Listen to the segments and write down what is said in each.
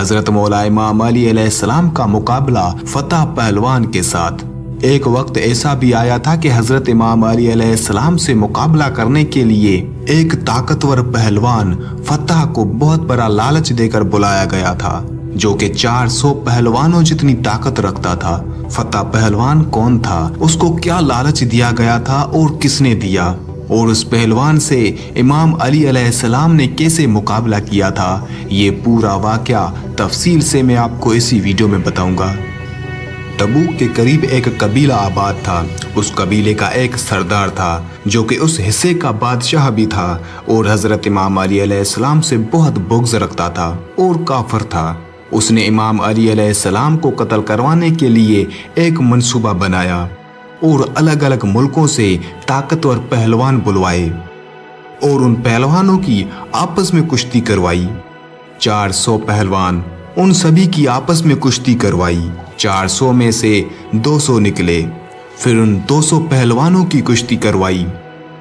हजरत मौला इमाम अली अलैहिस्सलाम का मुकाबला फतह पहलवान के साथ। एक वक्त ऐसा भी आया था कि हजरत इमाम अली अलैहिस्सलाम से मुकाबला करने के लिए एक ताकतवर पहलवान फतह को बहुत बड़ा लालच देकर बुलाया गया था, जो कि 400 पहलवानों जितनी ताकत रखता था। फतह पहलवान कौन था, उसको क्या लालच दिया गया था और किसने दिया, और उस पहलवान से इमाम अली अलैहिस्सलाम ने कैसे मुकाबला किया था, ये पूरा वाकया तफसील से मैं आपको इसी वीडियो में बताऊंगा। तबूक के करीब एक कबीला आबाद था। उस कबीले का एक सरदार था जो कि उस हिस्से का बादशाह भी था और हजरत इमाम अली अलैहिस्सलाम से बहुत बुग़्ज़ रखता था और काफिर था। उसने इमाम अली अलैहिस्सलाम को कत्ल करवाने के लिए एक मंसूबा बनाया और अलग अलग मुल्कों से ताकतवर पहलवान बुलवाए और उन पहलवानों की आपस में कुश्ती करवाई। 400 पहलवान, उन सभी की आपस में कुश्ती करवाई। 400 में से 200 निकले। फिर उन 200 पहलवानों की कुश्ती करवाई,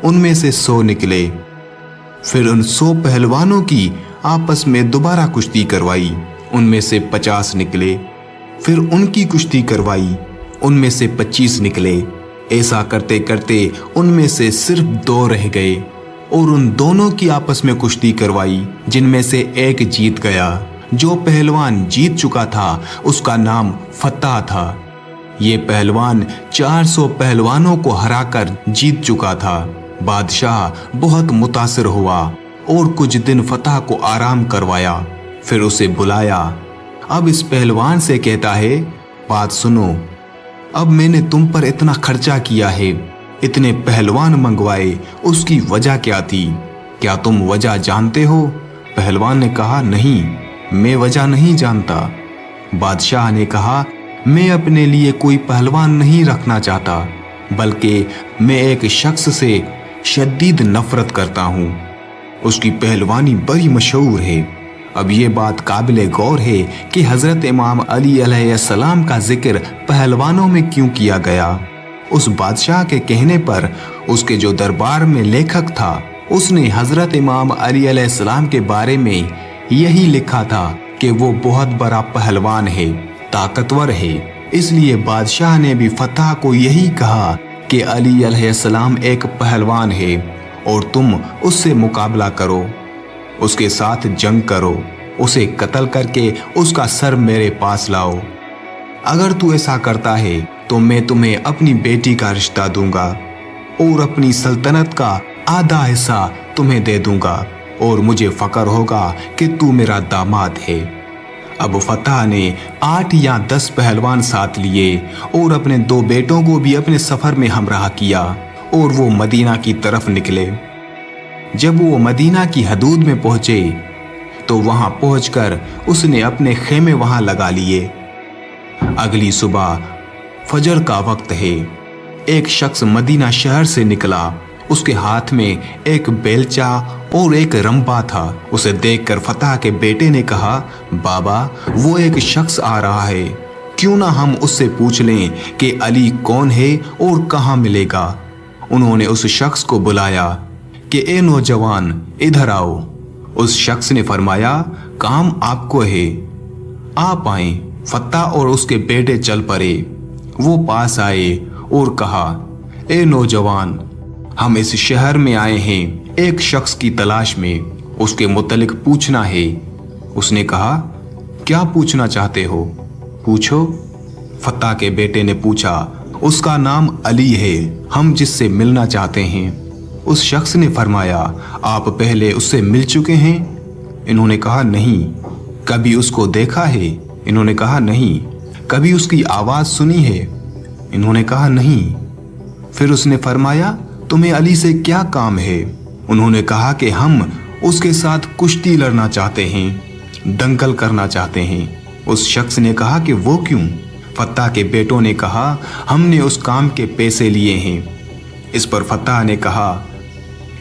उनमें से 100 निकले। फिर उन 100 पहलवानों की आपस में दोबारा कुश्ती करवाई, उनमें से 50 निकले। फिर उनकी कुश्ती करवाई, उनमें से 25 निकले। ऐसा करते करते उनमें से सिर्फ 2 रह गए और उन दोनों की आपस में कुश्ती करवाई, जिनमें से एक जीत गया। जो पहलवान जीत चुका था उसका नाम फतह था। ये पहलवान 400 पहलवानों को हराकर जीत चुका था। बादशाह बहुत मुतासिर हुआ और कुछ दिन फतह को आराम करवाया। फिर उसे बुलाया। अब इस पहलवान से कहता है, बात सुनो, अब मैंने तुम पर इतना खर्चा किया है, इतने पहलवान मंगवाए, उसकी वजह क्या थी? क्या तुम वजह जानते हो? पहलवान ने कहा, नहीं, मैं वजह नहीं जानता। बादशाह ने कहा, मैं अपने लिए कोई पहलवान नहीं रखना चाहता, बल्कि मैं एक शख्स से शदीद नफरत करता हूँ। उसकी पहलवानी बड़ी मशहूर है। अब ये बात काबिल गौर है कि हजरत इमाम अली अलैहिस्सलाम का जिक्र पहलवानों में क्यों किया गया। उस बादशाह के कहने पर उसके जो दरबार में लेखक था, उसने हजरत इमाम अली अलैहिस्सलाम के बारे में यही लिखा था कि वो बहुत बड़ा पहलवान है, ताकतवर है। इसलिए बादशाह ने भी फतह को यही कहा कि अली अलैहिस्सलाम एक पहलवान है और तुम उससे मुकाबला करो, उसके साथ जंग करो, उसे कत्ल करके उसका सर मेरे पास लाओ। अगर तू ऐसा करता है तो मैं तुम्हें अपनी बेटी का रिश्ता दूंगा और अपनी सल्तनत का आधा हिस्सा तुम्हें दे दूंगा और मुझे फक्र होगा कि तू मेरा दामाद है। अब फतह ने 8 या 10 पहलवान साथ लिए और अपने 2 बेटों को भी अपने सफर में हमराह किया और वो मदीना की तरफ निकले। जब वो मदीना की हदूद में पहुंचे तो वहां पहुंचकर उसने अपने खेमे वहां लगा लिए। अगली सुबह फजर का वक्त है। एक शख्स मदीना शहर से निकला। उसके हाथ में एक बेलचा और एक रंबा था। उसे देखकर फतह के बेटे ने कहा, बाबा, वो एक शख्स आ रहा है, क्यों ना हम उससे पूछ लें कि अली कौन है और कहाँ मिलेगा। उन्होंने उस शख्स को बुलाया कि ए नौजवान, इधर आओ। उस शख्स ने फरमाया, काम आपको है, आप आए। फतह और उसके बेटे चल पड़े। वो पास आए और कहा, ए नौजवान, हम इस शहर में आए हैं एक शख्स की तलाश में, उसके मुतल्लिक पूछना है। उसने कहा, क्या पूछना चाहते हो? पूछो। फतह के बेटे ने पूछा, उसका नाम अली है, हम जिससे मिलना चाहते हैं। उस शख्स ने फरमाया, आप पहले उससे मिल चुके हैं? इन्होंने कहा, नहीं। कभी उसको देखा है? इन्होंने कहा, नहीं। कभी उसकी आवाज़ सुनी है? इन्होंने कहा, नहीं। फिर उसने फरमाया, तुम्हें अली से क्या काम है? उन्होंने कहा कि हम उसके साथ कुश्ती लड़ना चाहते हैं, दंगल करना चाहते हैं। उस शख्स ने कहा कि वो क्यों? फतह के बेटों ने कहा, हमने उस काम के पैसे लिए हैं। इस पर फतह ने कहा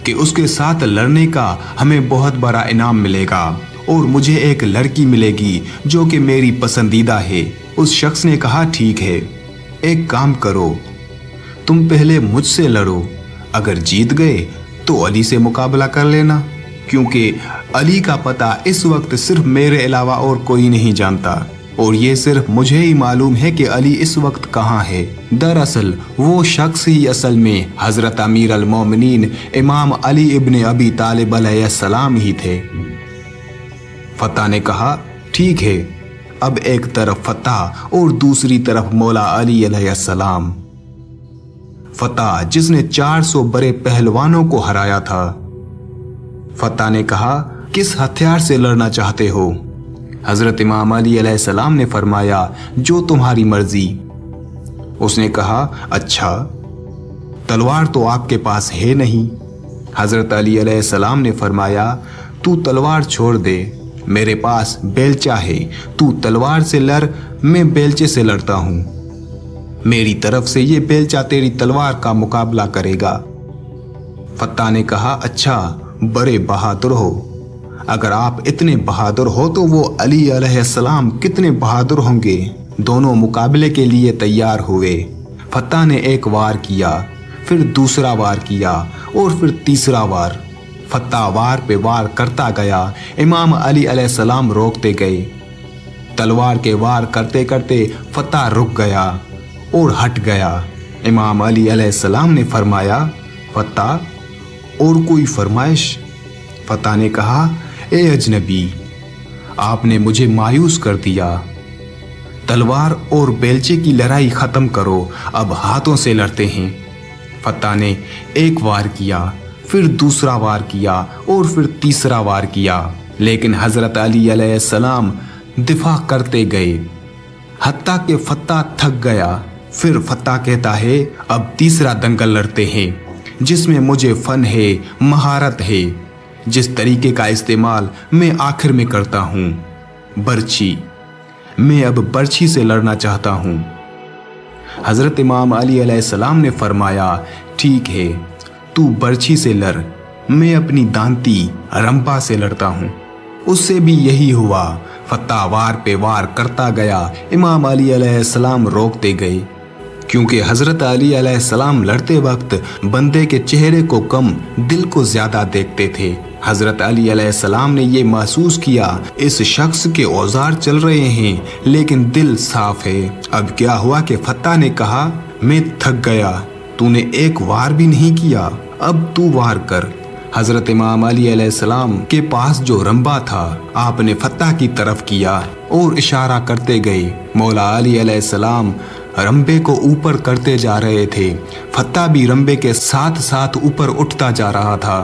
कि उसके साथ लड़ने का हमें बहुत बड़ा इनाम मिलेगा और मुझे एक लड़की मिलेगी जो कि मेरी पसंदीदा है। उस शख्स ने कहा, ठीक है, एक काम करो, तुम पहले मुझसे लड़ो, अगर जीत गए तो अली से मुकाबला कर लेना, क्योंकि अली का पता इस वक्त सिर्फ मेरे अलावा और कोई नहीं जानता, और ये सिर्फ मुझे ही मालूम है कि अली इस वक्त कहाँ है। दरअसल वो शख्स ही असल में हजरत अमीर अल मोमिनीन इमाम अली इब्ने अबी तालिब अलैहिस्सलाम ही थे। फत्ता ने कहा, ठीक है। अब एक तरफ फत्ता और दूसरी तरफ मौला अली अलैहिस्सलाम। फत्ता जिसने 400 बड़े पहलवानों को हराया था। फत्ता ने कहा, किस हथियार से लड़ना चाहते हो? हजरत इमाम अली अलैहिस्सलाम ने फरमाया, जो तुम्हारी मर्जी। उसने कहा, अच्छा, तलवार तो आपके पास है नहीं। हजरत अली अलैहिस्सलाम ने फरमाया, तू तलवार छोड़ दे, मेरे पास बेलचा है, तू तलवार से लड़, मैं बेलचे से लड़ता हूं। मेरी तरफ से ये बेलचा तेरी तलवार का मुकाबला करेगा। फत्ता ने कहा, अच्छा, बड़े बहादुर हो। अगर आप इतने बहादुर हो तो वो अली अलैहिस्सलाम कितने बहादुर होंगे। दोनों मुकाबले के लिए तैयार हुए। फत्ता ने एक वार किया, फिर दूसरा वार किया और फिर तीसरा वार। फत्ता वार पे वार करता गया। इमाम अली अलैहिस्सलाम रोकते गए। तलवार के वार करते करते फत्ता रुक गया और हट गया। इमाम अली अलैहिस्सलाम ने फरमाया, फत्ता, और कोई फरमाइश? फत्ता ने कहा, ए अजनबी, आपने मुझे मायूस कर दिया। तलवार और बेलचे की लड़ाई खत्म करो, अब हाथों से लड़ते हैं। फत्ता ने एक वार किया, फिर दूसरा वार किया और फिर तीसरा वार किया, लेकिन हजरत अली अलैहिस्सलाम दिफा करते गए। हत्ता के फत्ता थक गया। फिर फत्ता कहता है, अब तीसरा दंगल लड़ते हैं, जिसमें मुझे फन है, महारत है, जिस तरीके का इस्तेमाल मैं आखिर में करता हूं, बर्छी। मैं अब बर्छी से लड़ना चाहता हूं। हजरत इमाम अली अलैहिस्सलाम ने फरमाया, ठीक है, तू बर्छी से लड़, मैं अपनी दांती रंबा से लड़ता हूं। उससे भी यही हुआ। फत्ता वार पे वार करता गया। इमाम अली अलैहिस्सलाम रोकते गए, क्योंकि हजरत अली अलैहिस्सलाम लड़ते वक्त बंदे के चेहरे को कम, दिल को ज्यादा देखते थे। हजरत अली अलैहिस्सलाम ने ये महसूस किया, इस शख्स के औजार चल रहे हैं लेकिन दिल साफ है। अब क्या हुआ कि फत्ता ने कहा, मैं थक गया, तूने एक वार भी नहीं किया, अब तू वार कर। हजरत इमाम अली अलैहिस्सलाम के पास जो रंबा था, आपने फत्ता की तरफ किया और इशारा करते गए। मौला अली अलैहिस्सलाम रंबे को ऊपर करते जा रहे थे। फत्ता भी रंबे के साथ साथ ऊपर उठता जा रहा था।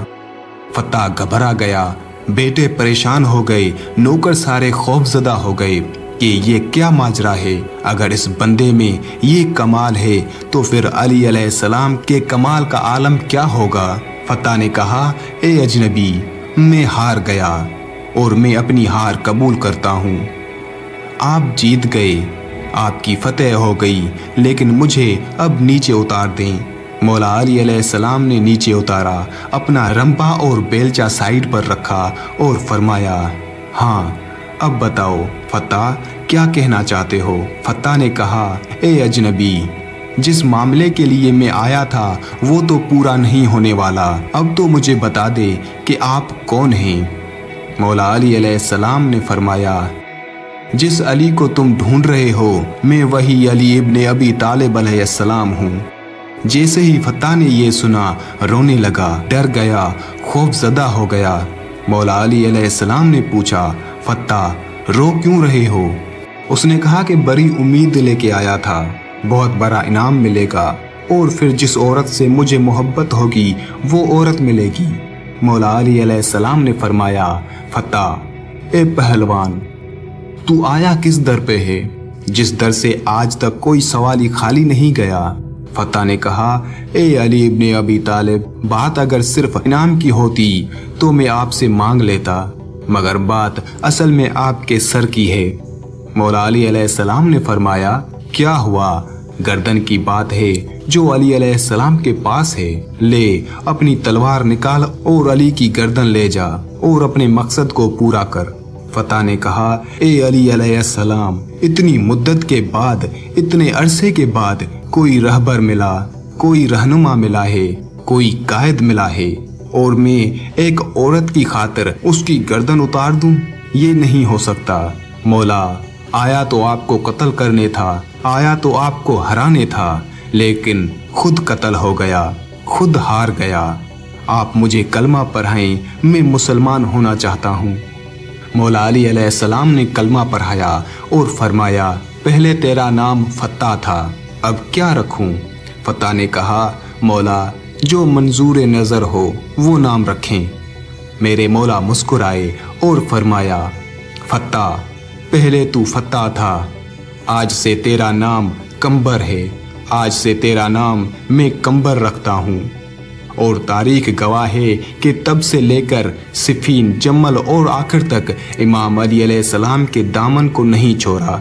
फत्ता घबरा गया, बेटे परेशान हो गए, नौकर सारे खौफजदा हो गए कि ये क्या माजरा है। अगर इस बंदे में ये कमाल है तो फिर अली अलैहिस्सलाम के कमाल का आलम क्या होगा। फत्ता ने कहा, ए अजनबी, मैं हार गया और मैं अपनी हार कबूल करता हूँ। आप जीत गए, आपकी फतेह हो गई, लेकिन मुझे अब नीचे उतार दें। मौला अली अलैहिस्सलाम ने नीचे उतारा, अपना रंबा और बेलचा साइड पर रखा और फरमाया, हाँ, अब बताओ फत्ता, क्या कहना चाहते हो? फत्ता ने कहा, ए अजनबी, जिस मामले के लिए मैं आया था वो तो पूरा नहीं होने वाला, अब तो मुझे बता दे कि आप कौन हैं। मौला अली अलैहिस्सलाम ने फरमाया, जिस अली को तुम ढूंढ रहे हो, मैं वही अली इब्ने अबी तालिब अलैहिस्सलाम हूँ। जैसे ही फत्ता ने ये सुना, रोने लगा, डर गया, खौफजदा हो गया। मौला अली अलैहिस्सलाम ने पूछा, फत्ता, रो क्यों रहे हो? उसने कहा कि बड़ी उम्मीद लेके आया था, बहुत बड़ा इनाम मिलेगा और फिर जिस औरत से मुझे मोहब्बत होगी वो औरत मिलेगी। मौला अली अलैहिस्सलाम ने फरमाया, फत्ता, ए पहलवान, तू आया किस दर पे है, जिस दर से आज तक कोई सवाली खाली नहीं गया। फत्ता ने कहा, ए अली इब्ने अबी तालिब, बात अगर सिर्फ इनाम की होती तो मैं आपसे मांग लेता, मगर बात असल में आपके सर की है। मौला अली अलैहिस्सलाम ने फरमाया, क्या हुआ? गर्दन की बात है जो अली अलैहिस्सलाम के पास है, ले अपनी तलवार निकाल और अली की गर्दन ले जा और अपने मकसद को पूरा कर। फत्ता ने कहा, ए अली अलैहिस्सलाम, इतनी मुद्दत के बाद, इतने अरसे के बाद कोई रहबर मिला, कोई रहनुमा मिला है, कोई कायद मिला है اور میں ایک عورت کی خاطر اس کی گردن اتار دوں؟ یہ نہیں ہو سکتا مولا، آیا تو آپ کو قتل کرنے تھا، آیا تو آپ کو ہرانے تھا، لیکن خود قتل ہو گیا، خود ہار گیا۔ آپ مجھے کلمہ پڑھائیں، میں مسلمان ہونا چاہتا ہوں۔ مولا علی علیہ السلام نے کلمہ پڑھایا اور فرمایا، پہلے تیرا نام فتح تھا، اب کیا رکھوں؟ فتح نے کہا، مولا جو منظور نظر ہو وہ نام رکھیں۔ میرے مولا مسکرائے اور فرمایا، فتح پہلے تو فتح تھا، آج سے تیرا نام کمبر ہے، آج سے تیرا نام میں کمبر رکھتا ہوں۔ اور تاریخ گواہ ہے کہ تب سے لے کر صفین، جمل اور آخر تک امام علی علیہ السلام کے دامن کو نہیں چھوڑا۔